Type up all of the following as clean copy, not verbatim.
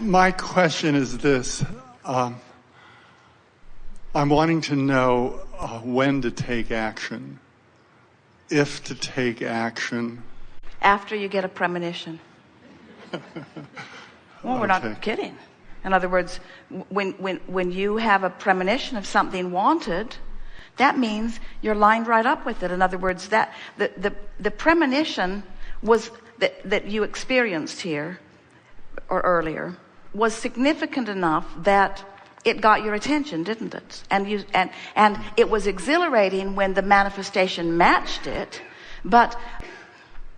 My question is this. I'm wanting to know when to take action, if to take action. After you get a premonition. Well, we're not kidding. In other words, when you have a premonition of something wanted, that means you're lined right up with it. In other words, that the premonition was that you experienced here or earlier was significant enough that it got your attention, didn't it? And it was exhilarating when the manifestation matched it. But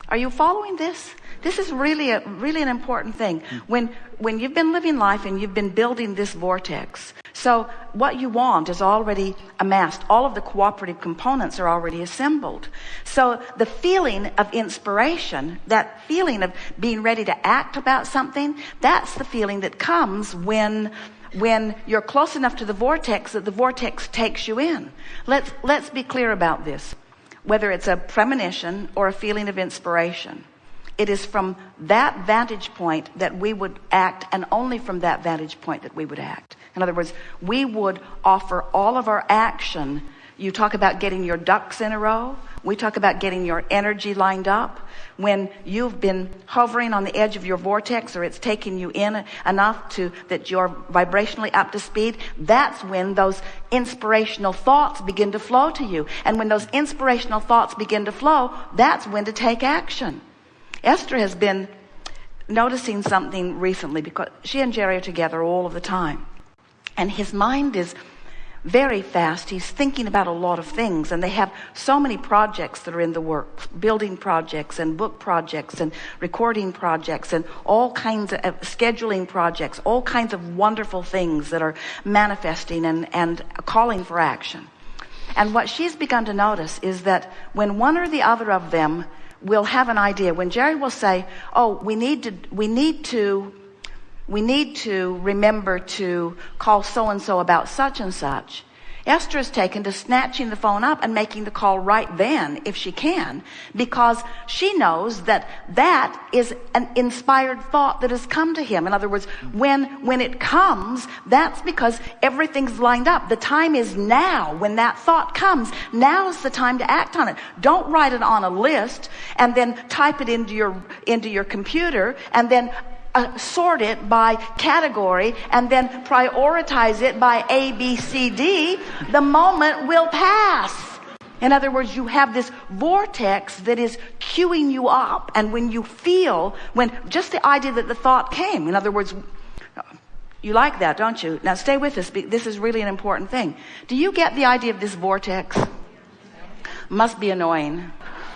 are you following this? This is really an important thing. When you've been living life and you've been building this vortex, so what you want is already amassed. All of the cooperative components are already assembled. So the feeling of inspiration, that feeling of being ready to act about something, that's the feeling that comes when you're close enough to the vortex that the vortex takes you in. Let's be clear about this. Whether it's a premonition or a feeling of inspiration, it is from that vantage point that we would act, and only from that vantage point that we would act. In other words, we would offer all of our action. You talk about getting your ducks in a row. We talk about getting your energy lined up. When you've been hovering on the edge of your vortex, or it's taking you in enough that you're vibrationally up to speed, that's when those inspirational thoughts begin to flow to you. And when those inspirational thoughts begin to flow, that's when to take action. Esther has been noticing something recently, because she and Jerry are together all of the time. And his mind is very fast. He's thinking about a lot of things, and they have so many projects that are in the works, building projects and book projects and recording projects and all kinds of scheduling projects, all kinds of wonderful things that are manifesting and calling for action. And what she's begun to notice is that when one or the other of them will have an idea, when Jerry will say, oh, we need to remember to call so-and-so about such and such, Esther is taken to snatching the phone up and making the call right then, if she can, because she knows that is an inspired thought that has come to him. In other words, when it comes, that's because everything's lined up. The time is now. When that thought comes, now's the time to act on it. Don't write it on a list and then type it into your computer and then sort it by category and then prioritize it by A, B, C, D. The moment will pass. In other words, you have this vortex that is queuing you up. And when just the idea that the thought came, in other words, you like that, don't you? Now stay with us. This is really an important thing. Do you get the idea of this vortex? Must be annoying.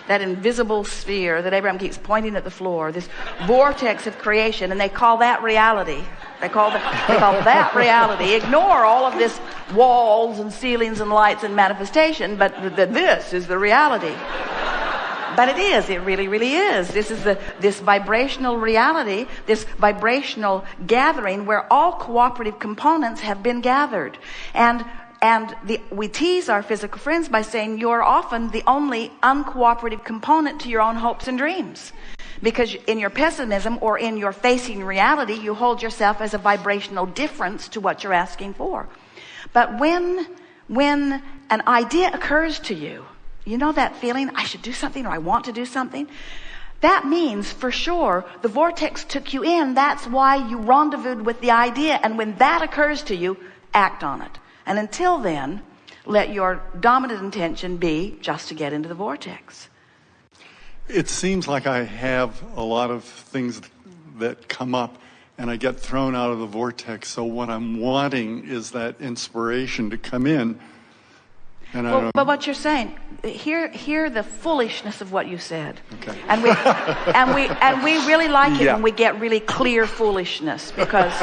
That invisible sphere that Abraham keeps pointing at the floor, this vortex of creation, and they call that reality. They call that reality. Ignore all of this walls and ceilings and lights and manifestation, but this is the reality. But it is. It really, really is. This is this vibrational reality, this vibrational gathering where all cooperative components have been gathered. And we tease our physical friends by saying you're often the only uncooperative component to your own hopes and dreams. Because in your pessimism or in your facing reality, you hold yourself as a vibrational difference to what you're asking for. But when an idea occurs to you, you know that feeling, I should do something or I want to do something? That means for sure the vortex took you in. That's why you rendezvoused with the idea. And when that occurs to you, act on it. And until then, let your dominant intention be just to get into the vortex. It seems like I have a lot of things that come up and I get thrown out of the vortex. So what I'm wanting is that inspiration to come in. And but what you're saying, hear the foolishness of what you said. Okay. And we really like it when we get really clear foolishness because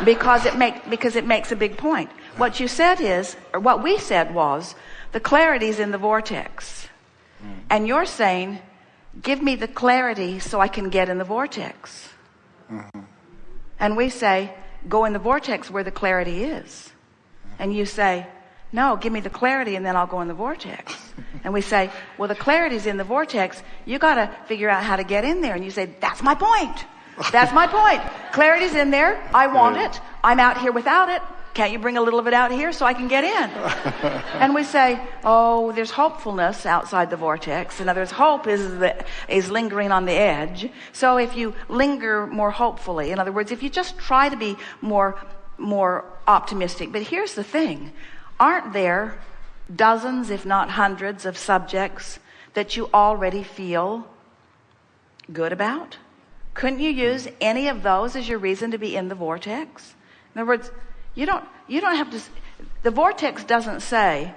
it makes a big point. What you said is, or what we said was, the clarity's in the vortex. And you're saying, give me the clarity so I can get in the vortex. And we say, go in the vortex where the clarity is. And you say, no, give me the clarity and then I'll go in the vortex. And we say, well, the clarity's in the vortex. You got to figure out how to get in there. And you say, that's my point. That's my point. Clarity's in there. I want it. I'm out here without it. Can't you bring a little of it out here so I can get in? And we say, oh, there's hopefulness outside the vortex. In other words, hope is lingering on the edge. So if you linger more hopefully, in other words, if you just try to be more optimistic. But here's the thing. Aren't there dozens, if not hundreds, of subjects that you already feel good about? Couldn't you use any of those as your reason to be in the vortex? In other words, you don't have to. The vortex doesn't say,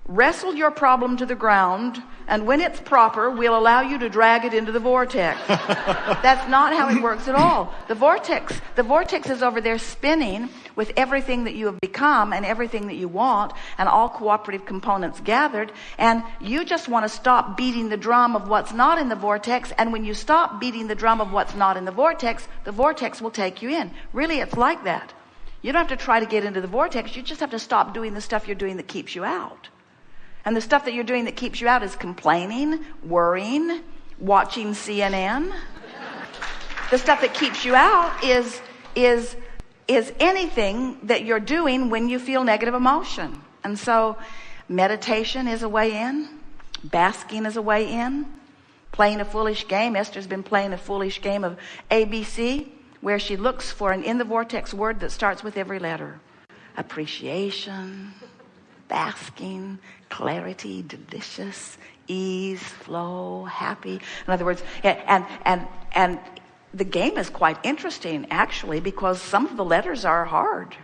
wrestle your problem to the ground, and when it's proper, we'll allow you to drag it into the vortex. That's not how it works at all. The vortex is over there spinning with everything that you have become and everything that you want and all cooperative components gathered, and you just want to stop beating the drum of what's not in the vortex, and when you stop beating the drum of what's not in the vortex will take you in. Really, it's like that. You don't have to try to get into the vortex. You just have to stop doing the stuff you're doing that keeps you out. And the stuff that you're doing that keeps you out is complaining, worrying, watching CNN. The stuff that keeps you out is anything that you're doing when you feel negative emotion. And so meditation is a way in. Basking is a way in. Playing a foolish game. Esther's been playing a foolish game of ABC, where she looks for an in the vortex word that starts with every letter. Appreciation, basking, clarity, delicious, ease, flow, happy. In other words, and the game is quite interesting, actually, because some of the letters are hard.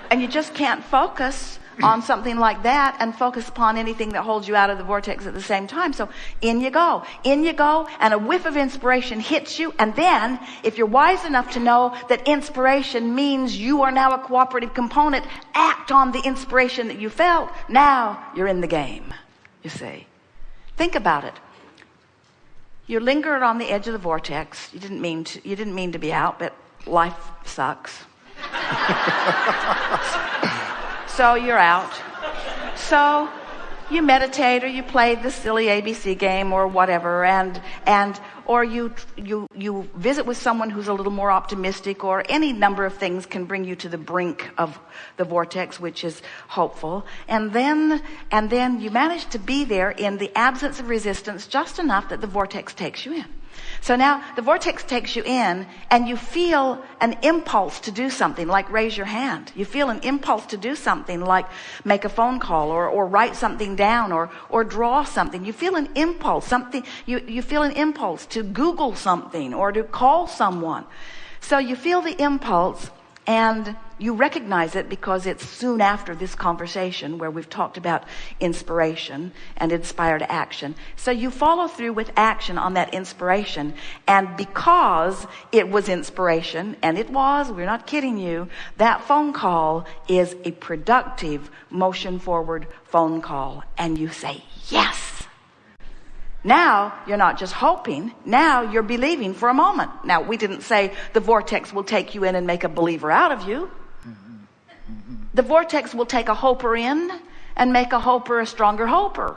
And you just can't focus on something like that and focus upon anything that holds you out of the vortex at the same time. So in you go, and a whiff of inspiration hits you, and then if you're wise enough to know that inspiration means you are now a cooperative component, act on the inspiration that you felt. Now you're in the game, you see. Think about it. You lingered on the edge of the vortex. You didn't mean to be out, but life sucks. So you're out. So you meditate or you play the silly ABC game or whatever, or you visit with someone who's a little more optimistic, or any number of things can bring you to the brink of the vortex, which is hopeful. And then you manage to be there in the absence of resistance just enough that the vortex takes you in. So now the vortex takes you in, and you feel an impulse to do something, like raise your hand. You feel an impulse to do something, like make a phone call or write something down or draw something. You feel an impulse, you feel an impulse to Google something or to call someone. So you feel the impulse, and you recognize it because it's soon after this conversation where we've talked about inspiration and inspired action. So you follow through with action on that inspiration. And because it was inspiration, and it was, we're not kidding you, that phone call is a productive motion forward phone call. And you say, yes. Now, you're not just hoping. Now, you're believing for a moment. Now, we didn't say the vortex will take you in and make a believer out of you. The vortex will take a hoper in and make a hoper a stronger hoper.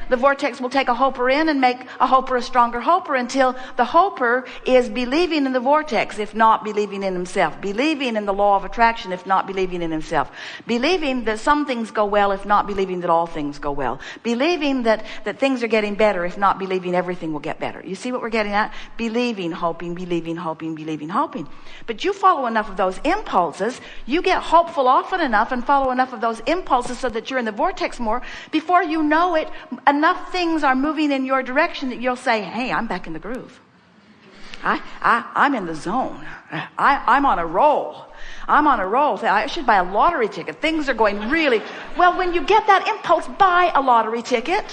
The vortex will take a hoper in and make a hoper a stronger hoper until the hoper is believing in the vortex, if not believing in himself. Believing in the law of attraction, if not believing in himself. Believing that some things go well, if not believing that all things go well. Believing that things are getting better, if not believing everything will get better. You see what we're getting at? Believing, hoping, believing, hoping, believing, hoping. But you follow enough of those impulses, you get hopeful often enough and follow enough of those impulses so that you're in the vortex more. Before you know it, enough things are moving in your direction that you'll say, hey, I'm back in the groove. I'm in the zone. I'm on a roll. I'm on a roll. I should buy a lottery ticket. Things are going really well. When you get that impulse, buy a lottery ticket.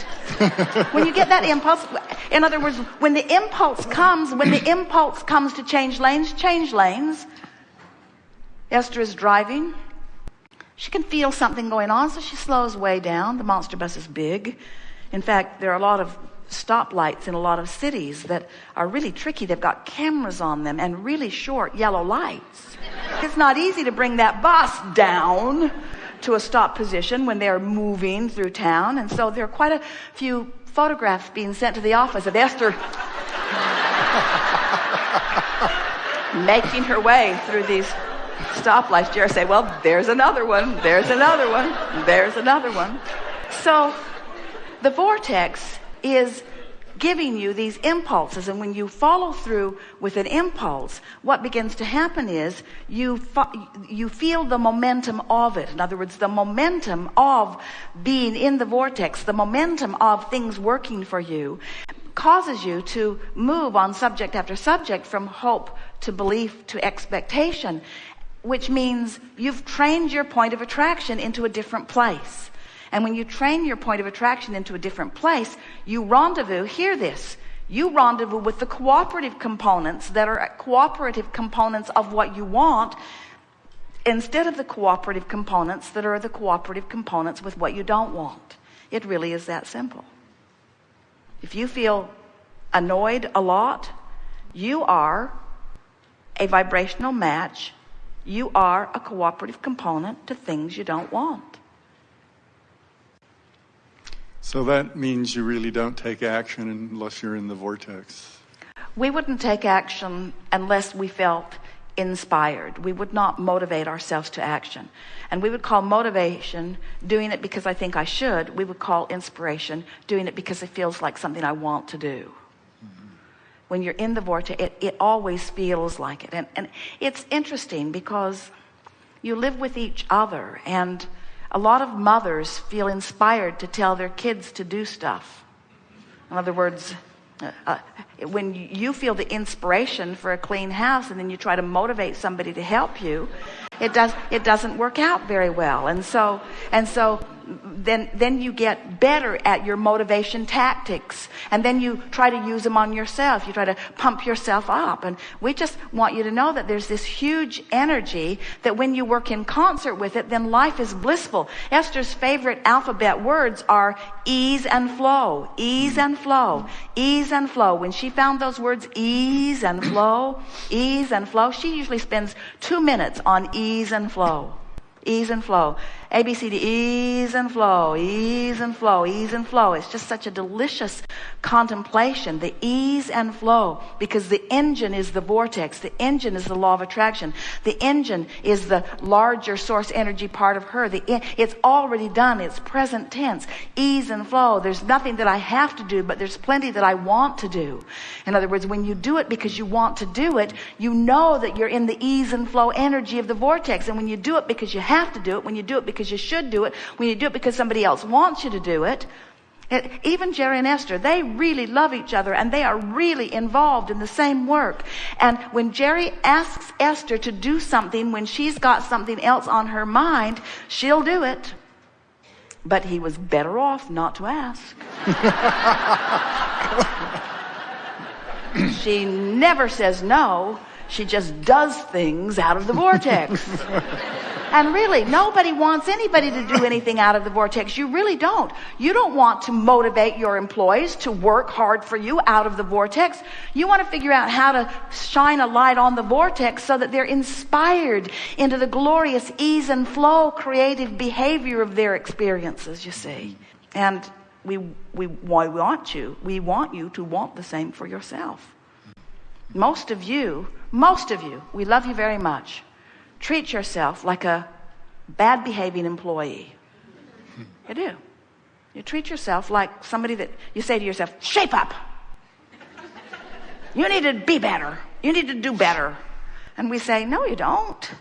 When you get that impulse, in other words, when the impulse comes to change lanes, change lanes. Esther is driving. She can feel something going on, so she slows way down. The monster bus is big. In fact, there are a lot of stoplights in a lot of cities that are really tricky. They've got cameras on them and really short yellow lights. It's not easy to bring that bus down to a stop position when they're moving through town. And so there are quite a few photographs being sent to the office of Esther making her way through these stoplights. Jerry say, well, there's another one, there's another one, there's another one. So the vortex is giving you these impulses, and when you follow through with an impulse, what begins to happen is you feel the momentum of it. In other words, the momentum of being in the vortex, the momentum of things working for you, causes you to move on subject after subject from hope to belief to expectation, which means you've trained your point of attraction into a different place. And when you train your point of attraction into a different place, you rendezvous, hear this, you rendezvous with the cooperative components that are cooperative components of what you want, instead of the cooperative components that are the cooperative components with what you don't want. It really is that simple. If you feel annoyed a lot, you are a vibrational match. You are a cooperative component to things you don't want. So that means you really don't take action unless you're in the vortex. We wouldn't take action unless we felt inspired. We would not motivate ourselves to action. And we would call motivation doing it because I think I should. We would call inspiration doing it because it feels like something I want to do. Mm-hmm. When you're in the vortex, it always feels like it. And it's interesting because you live with each other, and a lot of mothers feel inspired to tell their kids to do stuff. In other words, when you feel the inspiration for a clean house and then you try to motivate somebody to help you, it doesn't work out very well. And so then you get better at your motivation tactics, and then you try to use them on yourself. You try to pump yourself up. And we just want you to know that there's this huge energy that when you work in concert with it, then life is blissful. Esther's favorite alphabet words are ease and flow, ease and flow, ease and flow. When she found those words, ease and flow, she usually spends 2 minutes on ease and flow. Ease and flow. ABCD, ease and flow, ease and flow, ease and flow. It's just such a delicious contemplation, the ease and flow, because the engine is the vortex. The engine is the law of attraction. The engine is the larger source energy part of her. It's already done. It's present tense. Ease and flow. There's nothing that I have to do, but there's plenty that I want to do. In other words, when you do it because you want to do it, you know that you're in the ease and flow energy of the vortex. And when you do it because you have to do it, when you do it because you should do it, when you do it because somebody else wants you to do it, even Jerry and Esther, they really love each other and they are really involved in the same work. And when Jerry asks Esther to do something when she's got something else on her mind, she'll do it. But he was better off not to ask. She never says no. She just does things out of the vortex. And really, nobody wants anybody to do anything out of the vortex. You really don't. You don't want to motivate your employees to work hard for you out of the vortex. You want to figure out how to shine a light on the vortex so that they're inspired into the glorious ease and flow creative behavior of their experiences, you see. And we want you to want the same for yourself. Most of you, we love you very much. Treat yourself like a bad behaving employee. You do. You treat yourself like somebody that you say to yourself, shape up. You need to be better. You need to do better. And we say, no, you don't.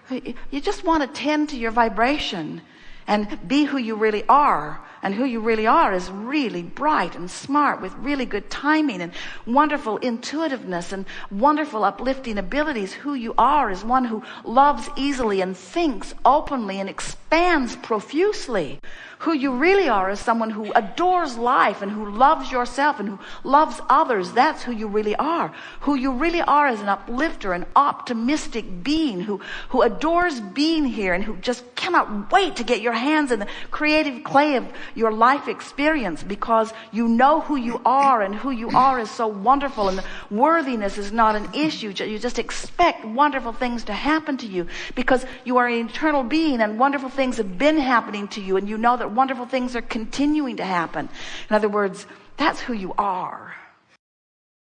You just want to tend to your vibration and be who you really are. And who you really are is really bright and smart with really good timing and wonderful intuitiveness and wonderful uplifting abilities. Who you are is one who loves easily and thinks openly and expands profusely. Who you really are is someone who adores life and who loves yourself and who loves others. That's who you really are. Who you really are is an uplifter, an optimistic being who adores being here and who just cannot wait to get your hands in the creative clay of your life experience because you know who you are, and who you are is so wonderful, and worthiness is not an issue. You just expect wonderful things to happen to you because you are an eternal being, and wonderful things have been happening to you, and you know that wonderful things are continuing to happen. In other words, that's who you are.